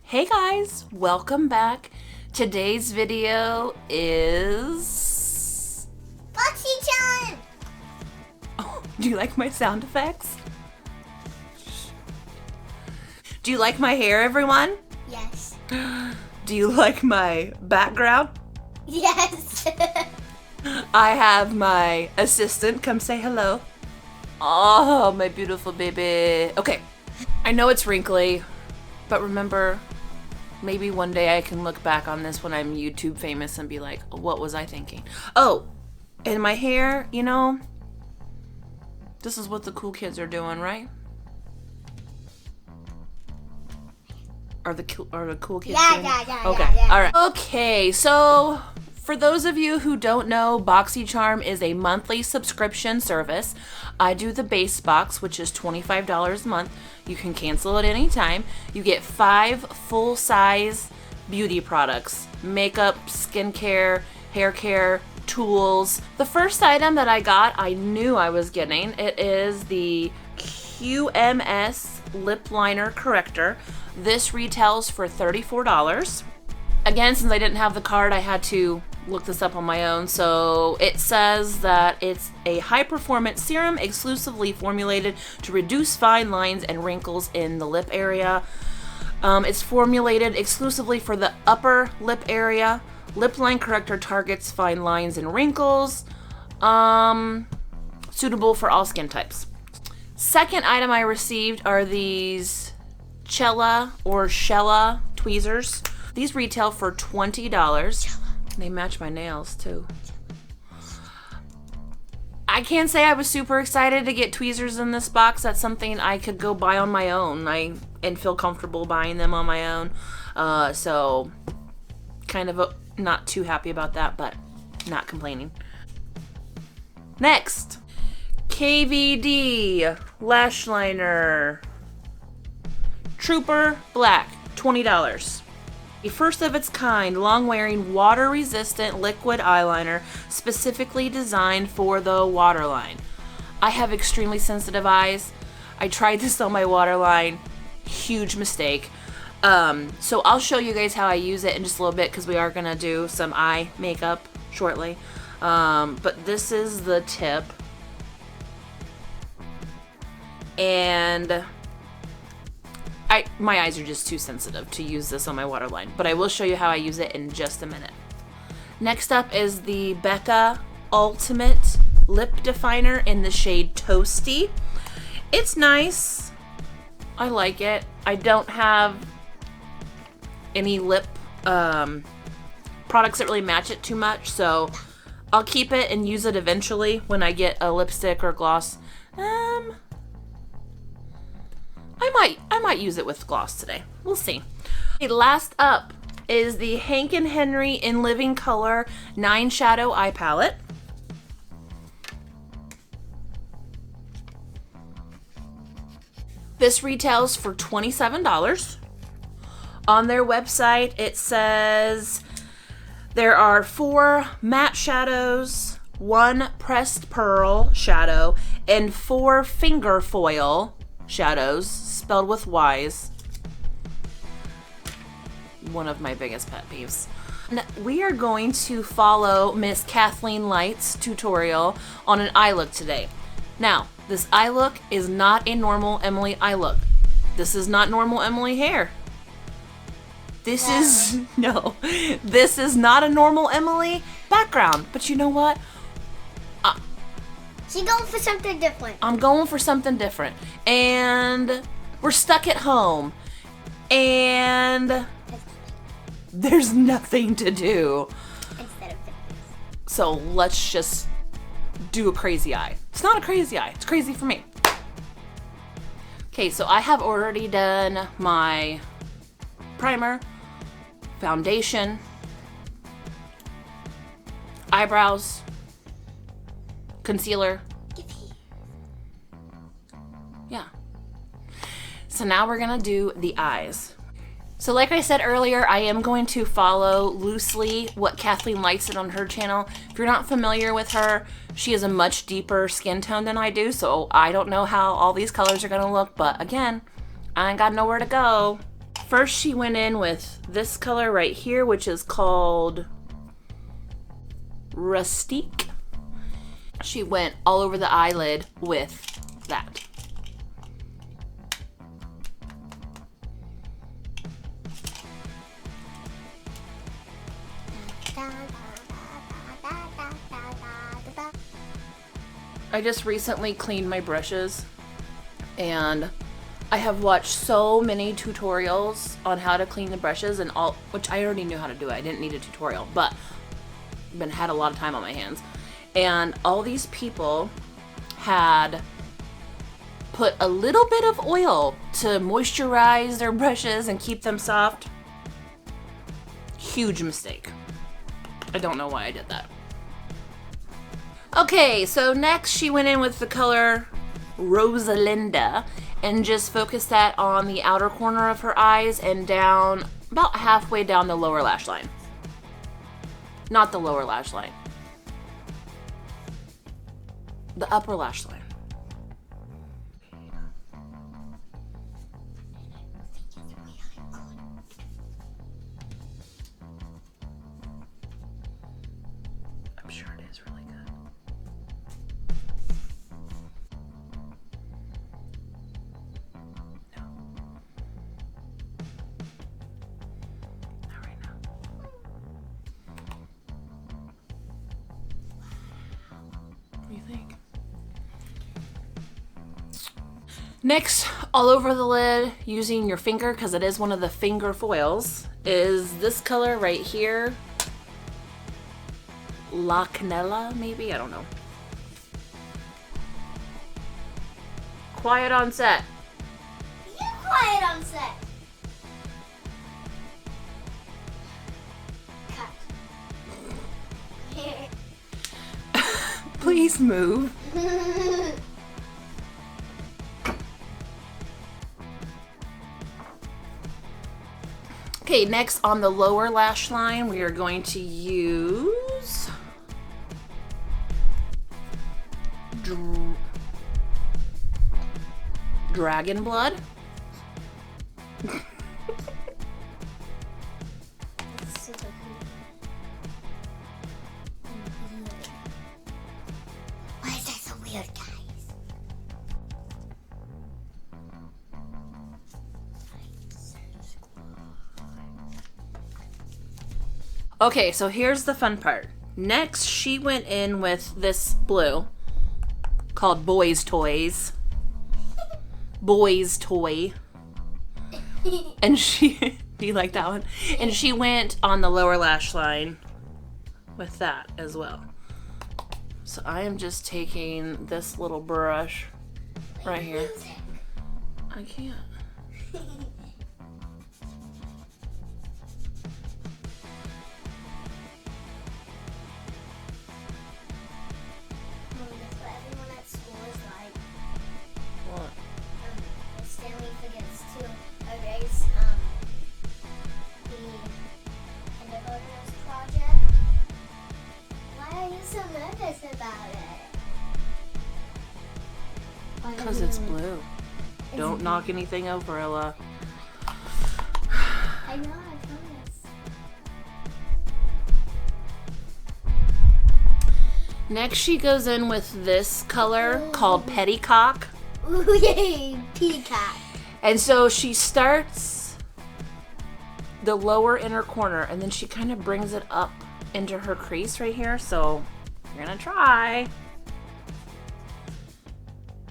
Hey guys, welcome back. Today's video is... BoxyCharm! Oh, do you like my sound effects? Do you like my hair, everyone? Yes. Do you like my background? Yes. I have my assistant come say hello. Oh, my beautiful baby. Okay, I know it's wrinkly, but remember, maybe one day I can look back on this when I'm YouTube famous and be like, what was I thinking? Oh, and my hair, you know, this is what the cool kids are doing, right? Are the cool kids doing it? Okay, all right. Okay, so for those of you who don't know, BoxyCharm is a monthly subscription service. I do the base box, which is $25 a month. You can cancel at any time. You get 5 full-size beauty products: makeup, skincare, hair care, tools. The first item that I got, I knew I was getting. It is the QMS Lip Liner Corrector. This retails for $34. Again, since I didn't have the card, I had to look this up on my own. So it says that it's a high-performance serum exclusively formulated to reduce fine lines and wrinkles in the lip area. It's formulated exclusively for the upper lip area. Lip line corrector targets fine lines and wrinkles. Suitable for all skin types. Second item I received are these Shella tweezers. These retail for $20. They match my nails too. I can't say I was super excited to get tweezers in this box. That's something I could go buy on my own and feel comfortable buying them on my own. So kind of not too happy about that, but not complaining. Next, KVD Lash Liner Trooper Black, $20. A first of its kind, long-wearing, water-resistant liquid eyeliner specifically designed for the waterline. I have extremely sensitive eyes. I tried this on my waterline. Huge mistake. So I'll show you guys how I use it in just a little bit because we are going to do some eye makeup shortly. But this is the tip. And my eyes are just too sensitive to use this on my waterline, but I will show you how I use it in just a minute. Next up is the Becca Ultimate Lip Definer in the shade Toasty. It's nice. I like it. I don't have any lip products that really match it too much, so I'll keep it and use it eventually when I get a lipstick or gloss. I might use it with gloss today. We'll see. Okay, last up is the Hank & Henry in Living Color 9 Shadow Eye Palette. This retails for $27. On their website, it says there are 4 matte shadows, 1 pressed pearl shadow, and 4 finger foil shadows, spelled with Y's. One of my biggest pet peeves. And we are going to follow Miss KathleenLights tutorial on an eye look today. Now, this eye look is not a normal Emily eye look. This is not normal Emily hair. This is not a normal Emily background. But you know what? She's going for something different. I'm going for something different. And we're stuck at home. And there's nothing to do. Instead of fitness. So let's just do a crazy eye. It's not a crazy eye. It's crazy for me. Okay, so I have already done my primer, foundation, eyebrows, concealer. Yeah. So now we're gonna do the eyes. So like I said earlier, I am going to follow loosely what KathleenLights did on her channel. If you're not familiar with her, she has a much deeper skin tone than I do, so I don't know how all these colors are gonna look, but again, I ain't got nowhere to go. First, she went in with this color right here, which is called Rustique. She went all over the eyelid with that. I just recently cleaned my brushes, and I have watched so many tutorials on how to clean the brushes and all, which I already knew how to do it. I didn't need a tutorial, but had a lot of time on my hands. And all these people had put a little bit of oil to moisturize their brushes and keep them soft. Huge mistake. I don't know why I did that. Okay, so next she went in with the color Rosalinda and just focused that on the outer corner of her eyes and down about halfway down the lower lash line. Not the lower lash line. The upper lash line. I'm sure it is really good. No. Not right now. What do you think? Next, all over the lid, using your finger, because it is one of the finger foils, is this color right here. La Canela, maybe? I don't know. Quiet on set. You quiet on set. Cut. Please move. Okay, next on the lower lash line, we are going to use Dragon Blood. It's super cool. Why is that so weird, guys? Okay, so here's the fun part. Next, she went in with this blue called Boys Toys. Boys Toy. And she, do you like that one? And she went on the lower lash line with that as well. So I am just taking this little brush right here. I can't. Because it's blue. Don't knock anything over, Ella. I know, I promise. Next, she goes in with this color called Petticock. Ooh, yay, peacock. And so she starts the lower inner corner, and then she kind of brings it up into her crease right here. So you're gonna try.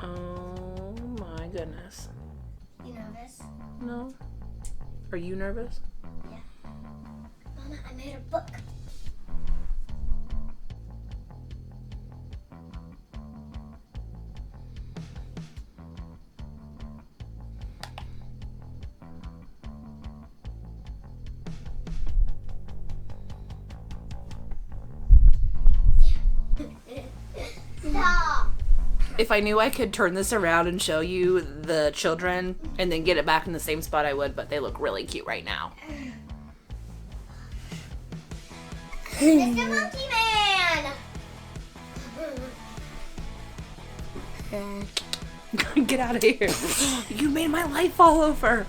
Oh my goodness. You nervous? No. Are you nervous? Yeah. Mama, I made a book. Stop. If I knew I could turn this around and show you the children and then get it back in the same spot, I would, but they look really cute right now. Mr. Monkey Man! Get out of here. You made my life fall over.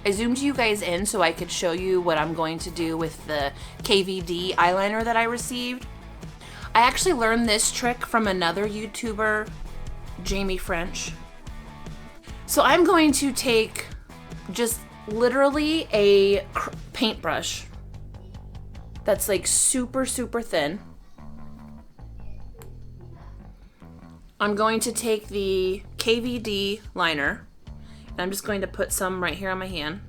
I zoomed you guys in so I could show you what I'm going to do with the KVD eyeliner that I received. I actually learned this trick from another YouTuber, Jamie French. So I'm going to take just literally a paintbrush that's like super, super thin. I'm going to take the KVD liner, and I'm just going to put some right here on my hand.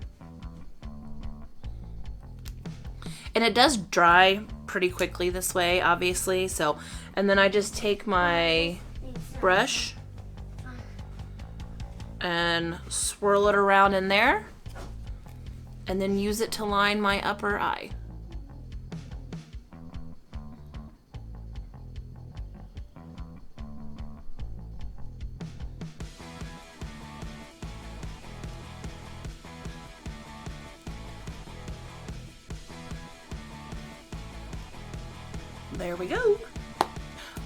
And it does dry pretty quickly this way, obviously. So, and then I just take my brush and swirl it around in there, and then use it to line my upper eye. There we go.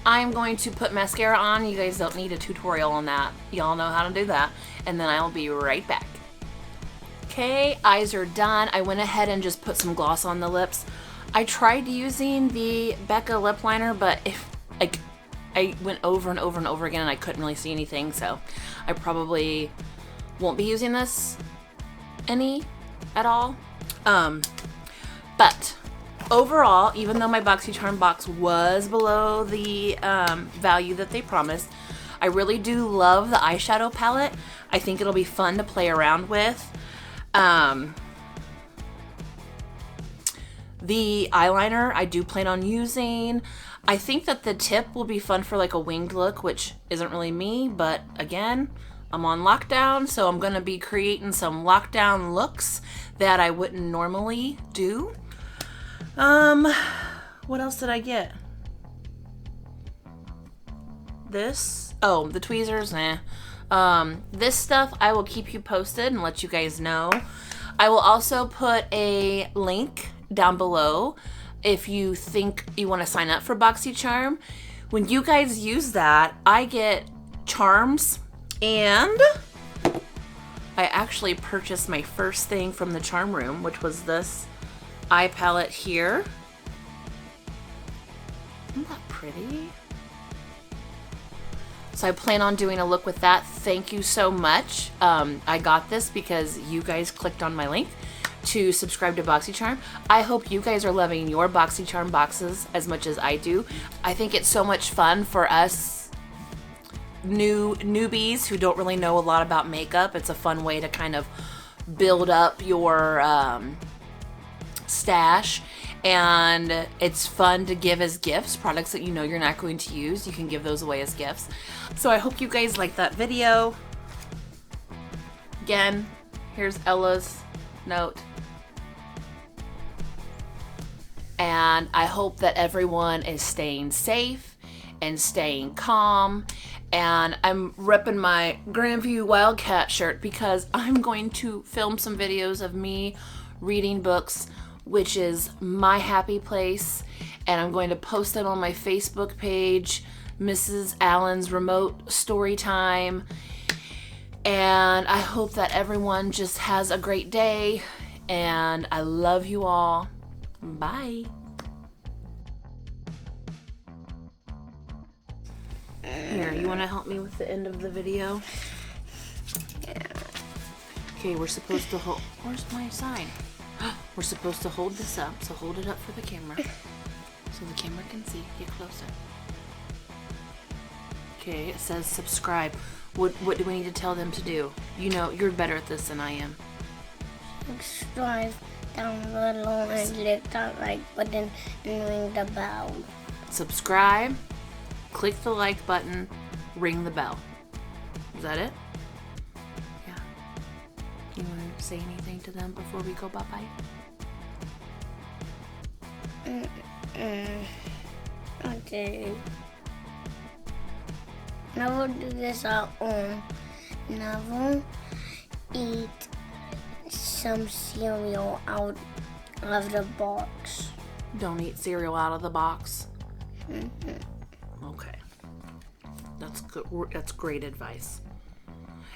I'm going to put mascara on. You guys don't need a tutorial on that. Y'all know how to do that. And then I'll be right back. Okay, eyes are done. I went ahead and just put some gloss on the lips. I tried using the Becca lip liner, but I went over and over and over again and I couldn't really see anything, so I probably won't be using this at all. But overall, even though my BoxyCharm box was below the value that they promised, I really do love the eyeshadow palette. I think it'll be fun to play around with. The eyeliner I do plan on using. I think that the tip will be fun for like a winged look, which isn't really me, but again, I'm on lockdown, so I'm gonna be creating some lockdown looks that I wouldn't normally do. What else did I get? This? Oh, the tweezers, this stuff I will keep you posted and let you guys know. I will also put a link down below if you think you want to sign up for BoxyCharm. When you guys use that, I get charms, and I actually purchased my first thing from the charm room, which was this eye palette here. Isn't that pretty? So I plan on doing a look with that. Thank you so much. I got this because you guys clicked on my link to subscribe to BoxyCharm. I hope you guys are loving your BoxyCharm boxes as much as I do. I think it's so much fun for us newbies who don't really know a lot about makeup. It's a fun way to kind of build up your stash, and it's fun to give as gifts. Products that you know you're not going to use, you can give those away as gifts. So I hope you guys like that video. Again, here's Ella's note. And I hope that everyone is staying safe and staying calm. And I'm repping my Grandview Wildcat shirt because I'm going to film some videos of me reading books, which is my happy place. And I'm going to post them on my Facebook page, Mrs. Allen's Remote Story Time. And I hope that everyone just has a great day. And I love you all. Bye. Here, you want to help me with the end of the video? Yeah. Okay, we're supposed to hold... Where's my sign? We're supposed to hold this up, so hold it up for the camera. So the camera can see. Get closer. Okay, it says subscribe. What do we need to tell them to do? You know, you're better at this than I am. Subscribe down below and click that like button and ring the bell. Subscribe, click the like button, ring the bell. Is that it? Yeah. You want to say anything to them before we go bye-bye? Okay. Never do this at home. Never eat some cereal out of the box. Don't eat cereal out of the box. Mm-hmm. Okay. That's good. That's great advice.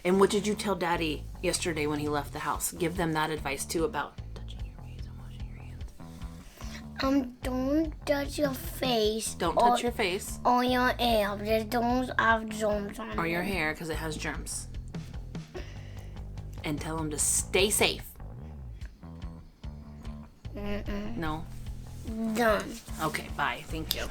And what did you tell Daddy yesterday when he left the house? Give them that advice too about touching your face and washing your hands. Don't touch your face. Don't touch your face. Or your hair. Just don't have germs on Or your hair, because it has germs. And tell them to stay safe. No? Done. Okay, bye. Thank you.